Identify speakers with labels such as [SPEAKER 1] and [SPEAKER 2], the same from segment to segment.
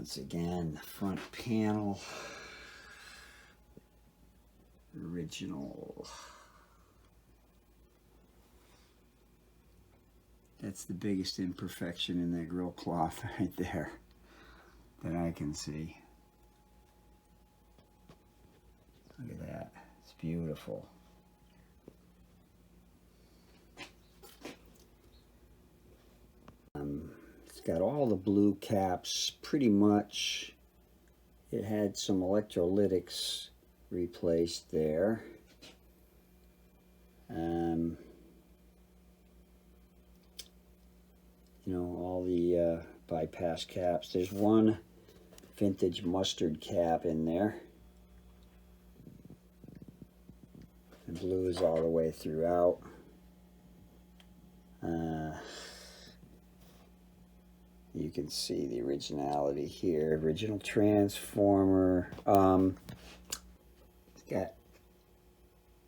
[SPEAKER 1] Once again, the front panel, original. That's the biggest imperfection in that grill cloth right there that I can see. Look at that, it's beautiful. It's got all the blue caps pretty much. It had some electrolytics replaced there. You know, all the bypass caps. There's one vintage mustard cap in there. The blue is all the way throughout. You can see the originality here. Original transformer. It's got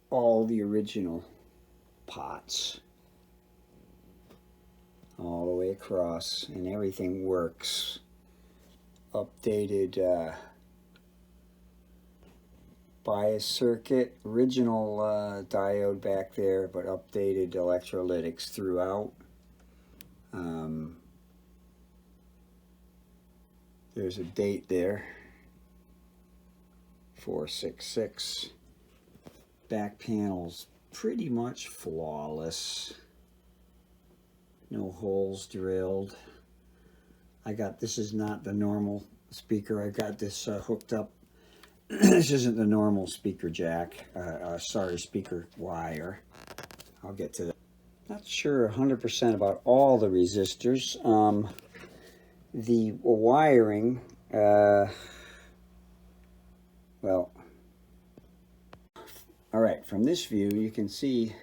[SPEAKER 1] all the original pots all the way across, and everything works. Updated bias circuit, original diode back there, but updated electrolytics throughout. There's a date there, 466. Back panel's pretty much flawless. No holes drilled. This is not the normal speaker. I got this hooked up. This isn't the normal speaker jack. Sorry, speaker wire. I'll get to that. Not sure 100% about all the resistors. The wiring, well, all right, from this view, you can see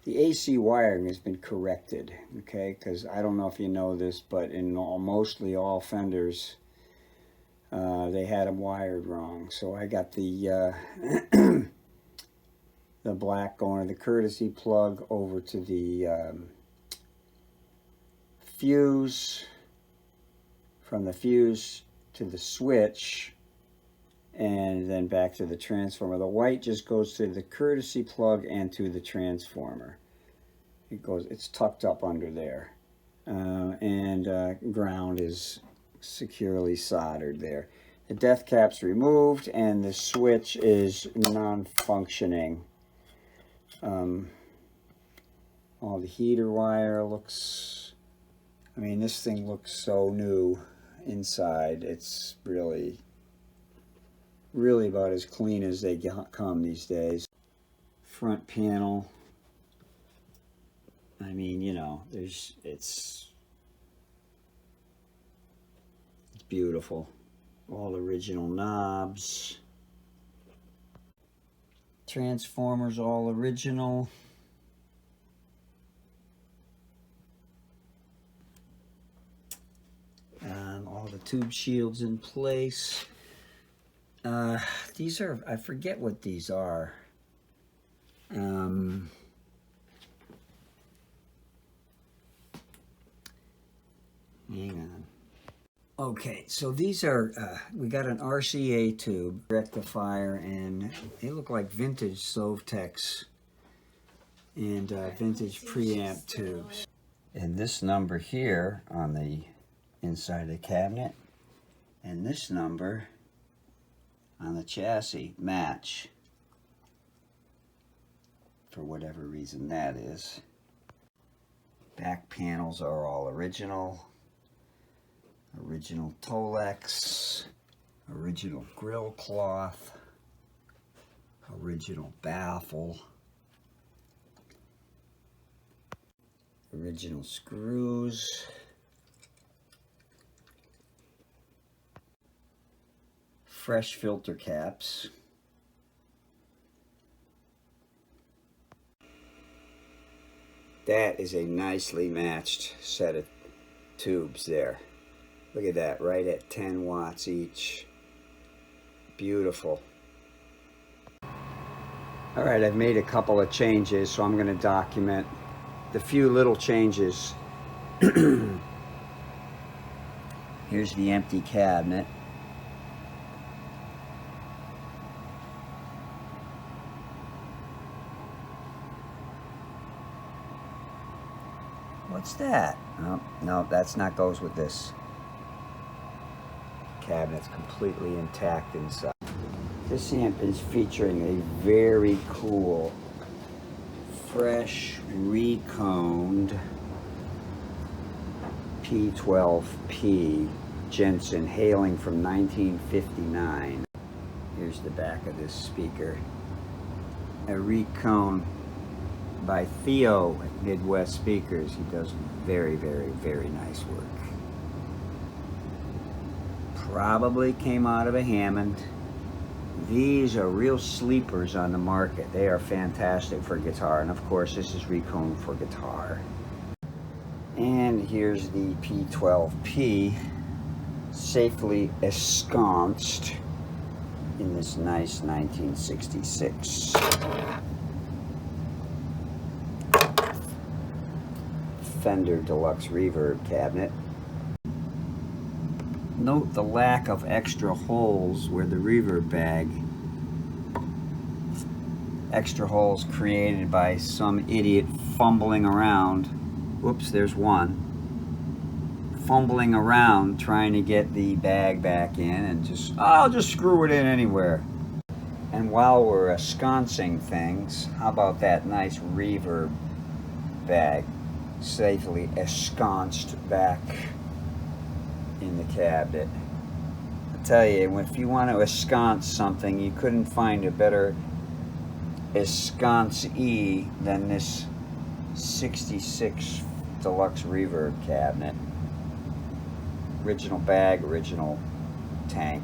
[SPEAKER 1] the AC wiring has been corrected, okay? Because I don't know if you know this, but in mostly all Fenders, they had them wired wrong. So I got the the black going to the courtesy plug over to the fuse, from the fuse to the switch, and then back to the transformer. The white just goes to the courtesy plug and to the transformer. It's tucked up under there. Ground is securely soldered there. The death cap's removed and the switch is non-functioning. All the heater wire looks, I mean, this thing looks so new inside. It's really about as clean as they come these days. Front panel, I mean, you know, it's beautiful. All original knobs. Transformers all original. All the tube shields in place. These are, I forget what these are. Hang on. Okay, so these are, we got an RCA tube, rectifier, and they look like vintage Sovtex and vintage preamp tubes. And this number here on the inside of the cabinet, and this number on the chassis match, for whatever reason that is. Back panels are all original. Original Tolex, original grill cloth, original baffle, original screws, fresh filter caps, that is a nicely matched set of tubes there. Look at that, right at 10 watts each. Beautiful. All right, I've made a couple of changes, so I'm going to document the few little changes. Here's the empty cabinet. What's that? Oh, no, that's not goes with this. Cabinet's completely intact inside. This amp is featuring a very cool, fresh, reconed P12P Jensen, hailing from 1959. Here's the back of this speaker. A recone by Theo at Midwest Speakers. He does very, very, very nice work. Probably came out of a Hammond. These are real sleepers on the market. They are fantastic for guitar, and of course this is reconed for guitar. And here's the P12P, safely ensconced in this nice 1966 Fender Deluxe Reverb cabinet. Note the lack of extra holes where the reverb bag, extra holes created by some idiot fumbling around. Whoops, there's one. Fumbling around trying to get the bag back in and just, I'll just screw it in anywhere. And while we're ensconcing things, how about that nice reverb bag safely ensconced back in the cabinet. I tell you, if you want to ensconce something, you couldn't find a better ensconcee than this 66 Deluxe Reverb cabinet. Original bag, original tank.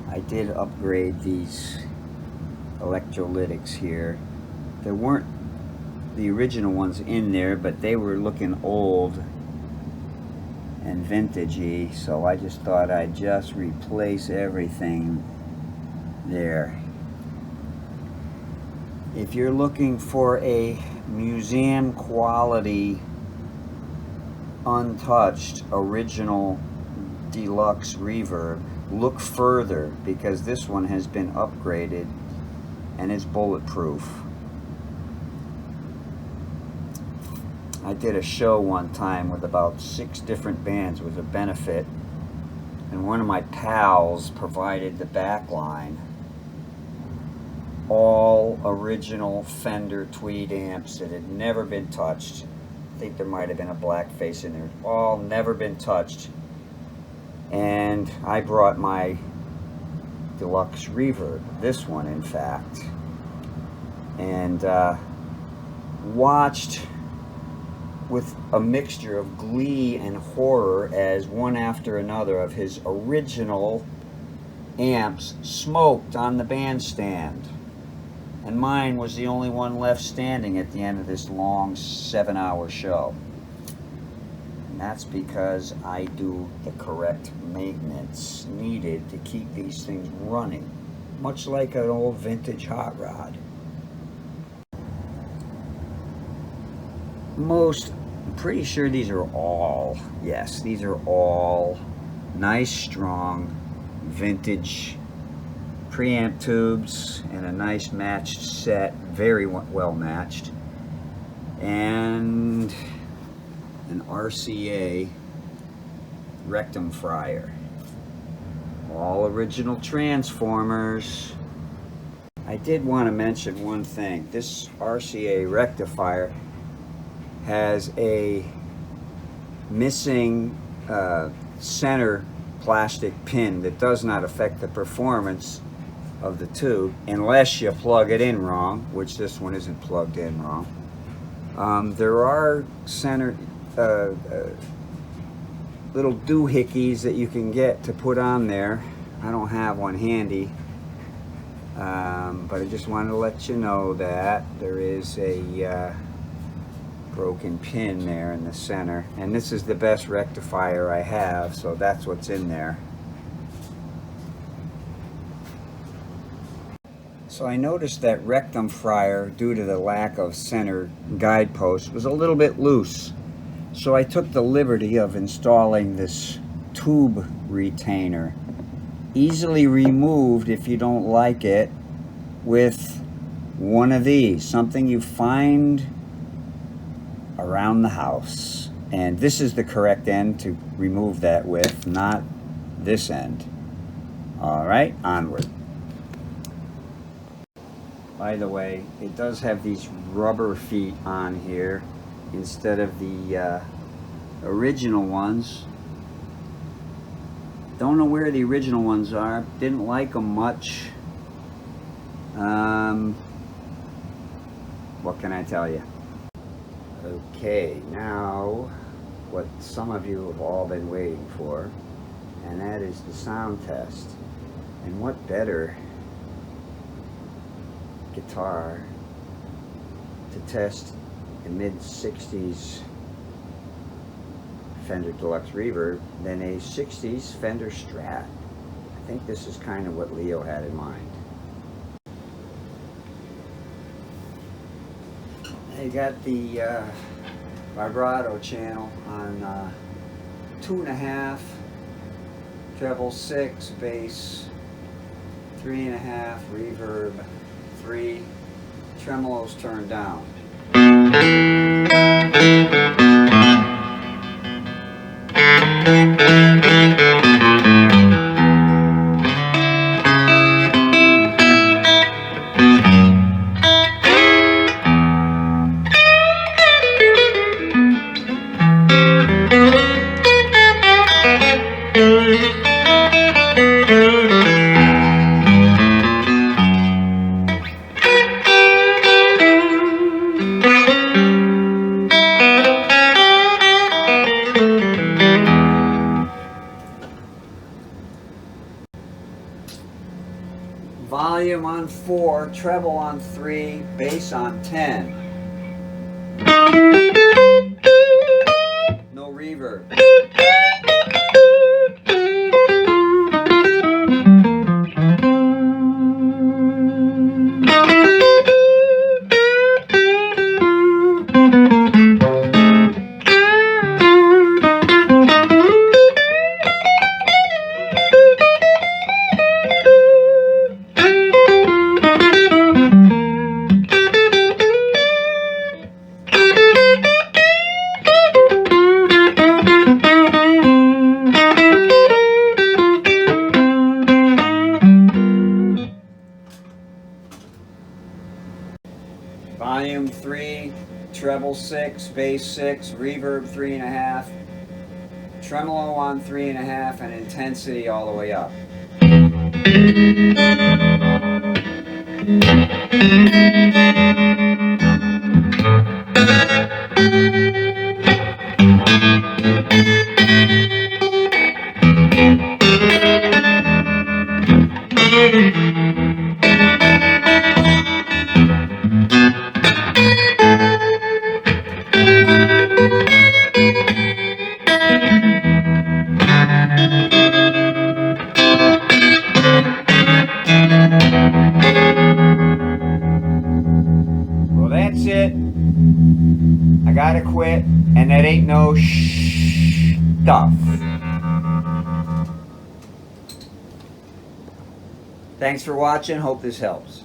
[SPEAKER 1] I did upgrade these electrolytics here. There weren't the original ones in there, but they were looking old and vintagey, so I just thought I'd just replace everything there. If you're looking for a museum quality, untouched, original deluxe reverb, look further, because this one has been upgraded and is bulletproof. I did a show one time with about 6 different bands with a benefit, and one of my pals provided the back line. All original Fender Tweed amps that had never been touched. I think there might have been a black face in there. All never been touched. And I brought my deluxe reverb, this one in fact, and watched with a mixture of glee and horror as one after another of his original amps smoked on the bandstand. And mine was the only one left standing at the end of this long 7-hour show. And that's because I do the correct maintenance needed to keep these things running, much like an old vintage hot rod. I'm pretty sure these are all, yes, these are all nice, strong, vintage preamp tubes and a nice matched set, very well matched, and an RCA rectum fryer. All original transformers. I did want to mention one thing. This RCA rectifier has a missing center plastic pin that does not affect the performance of the tube unless you plug it in wrong, which this one isn't plugged in wrong. There are center little doohickeys that you can get to put on there. I don't have one handy, but I just wanted to let you know that there is a broken pin there in the center, and this is the best rectifier I have, so that's what's in there. So I noticed that rectum fryer, due to the lack of center guidepost, was a little bit loose. So I took the liberty of installing this tube retainer. Easily removed if you don't like it with one of these, something you find around the house. And this is the correct end to remove that with, not this end. All right, onward. By the way, it does have these rubber feet on here instead of the original ones. Don't know where the original ones are. Didn't like them much. What can I tell you? Okay, now what some of you have all been waiting for, and that is the sound test. And what better guitar to test a mid-60s Fender Deluxe Reverb than a 60s Fender Strat. I think this is kind of what Leo had in mind. You got the vibrato channel on 2.5, treble 6, bass 3.5, reverb 3, tremolo's turned down. Volume on 4, treble on 3, bass on 10. No reverb. Volume 3, treble 6, bass 6, reverb 3.5, tremolo on 3.5, and intensity all the way up. Well, that's it. I gotta quit, and that ain't no stuff. Thanks for watching. Hope this helps.